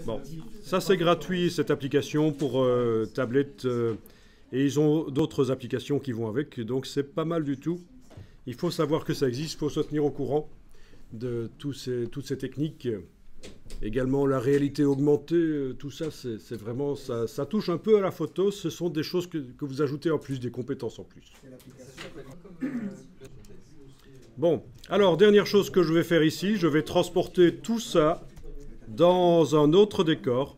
Bon, ça c'est gratuit cette application pour tablette et ils ont d'autres applications qui vont avec, donc c'est pas mal du tout. Il faut savoir que ça existe, il faut se tenir au courant de toutes ces techniques. Également la réalité augmentée, tout ça, c'est vraiment, ça touche un peu à la photo, ce sont des choses que vous ajoutez en plus, des compétences en plus. Bon, alors dernière chose que je vais faire ici, je vais transporter tout ça dans un autre décor.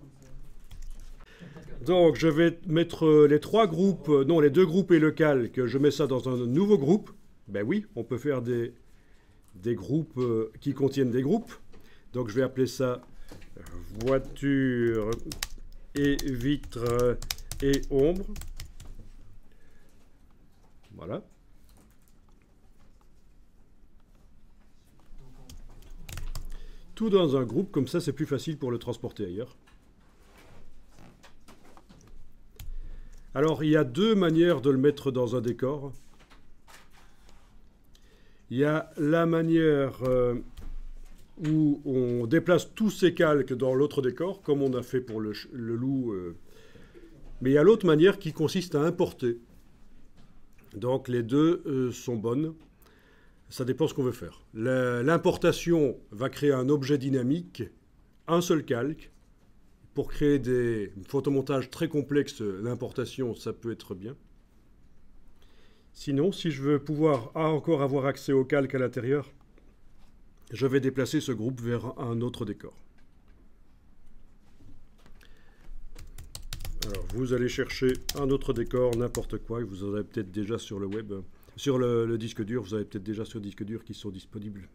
Donc je vais mettre les trois groupes, non les deux groupes et le calque, je mets ça dans un nouveau groupe. Ben oui, on peut faire des groupes qui contiennent des groupes. Donc je vais appeler ça voiture et vitre et ombre. Voilà. Tout dans un groupe, comme ça c'est plus facile pour le transporter ailleurs. Alors il y a deux manières de le mettre dans un décor. Il y a la manière où on déplace tous ces calques dans l'autre décor, comme on a fait pour le loup. Mais il y a l'autre manière qui consiste à importer. Donc les deux sont bonnes. Ça dépend ce qu'on veut faire. L'importation va créer un objet dynamique, un seul calque. Pour créer des photomontages très complexes, l'importation, ça peut être bien. Sinon, si je veux pouvoir encore avoir accès au calque à l'intérieur, je vais déplacer ce groupe vers un autre décor. Alors, vous allez chercher un autre décor, n'importe quoi, vous en avez peut-être déjà sur le web, sur le disque dur, vous avez peut-être déjà sur le disque dur qui sont disponibles.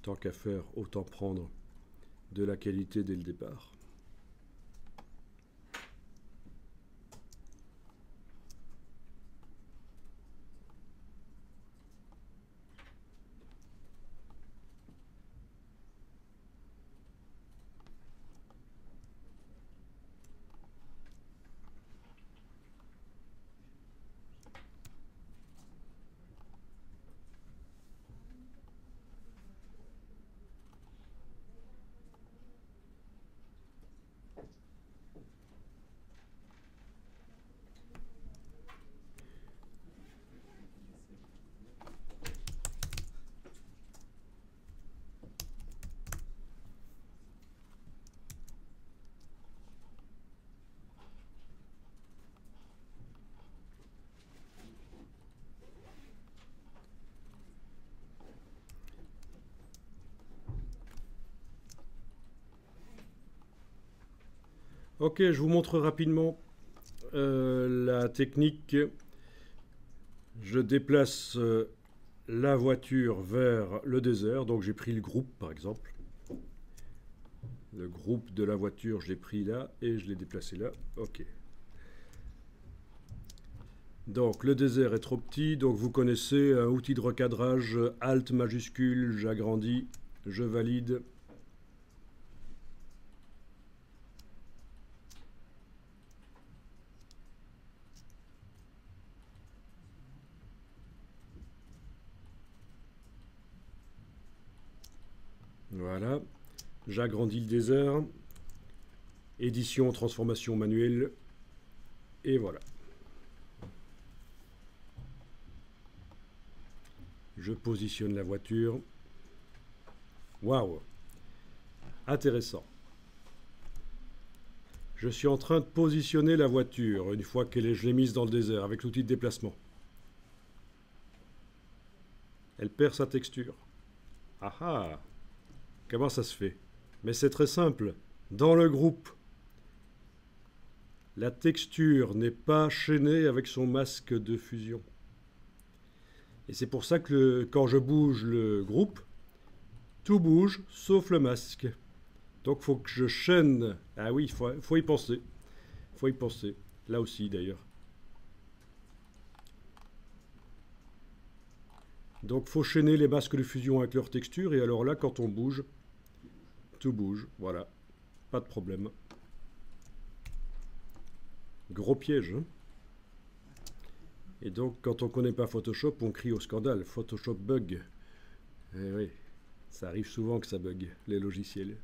Tant qu'à faire, autant prendre de la qualité dès le départ. Ok, je vous montre rapidement la technique. Je déplace la voiture vers le désert. Donc j'ai pris le groupe par exemple. Le groupe de la voiture, je l'ai pris là et je l'ai déplacé là. Ok. Donc le désert est trop petit. Donc vous connaissez un outil de recadrage. Alt majuscule, j'agrandis, je valide. Voilà, j'agrandis le désert, édition, transformation manuelle, et voilà. Je positionne la voiture. Waouh, intéressant. Je suis en train de positionner la voiture une fois que je l'ai mise dans le désert avec l'outil de déplacement. Elle perd sa texture. Ah ah! Comment ça se fait? Mais c'est très simple. Dans le groupe, la texture n'est pas chaînée avec son masque de fusion. Et c'est pour ça que quand je bouge le groupe, tout bouge sauf le masque. Donc il faut que je chaîne. Ah oui, faut y penser. Il faut y penser. Là aussi d'ailleurs. Donc il faut chaîner les masques de fusion avec leur texture. Et alors là, quand on bouge, tout bouge. Voilà. Pas de problème. Gros piège. Hein. Et donc, quand on ne connaît pas Photoshop, on crie au scandale. Photoshop bug. Eh oui, ça arrive souvent que ça bug, les logiciels.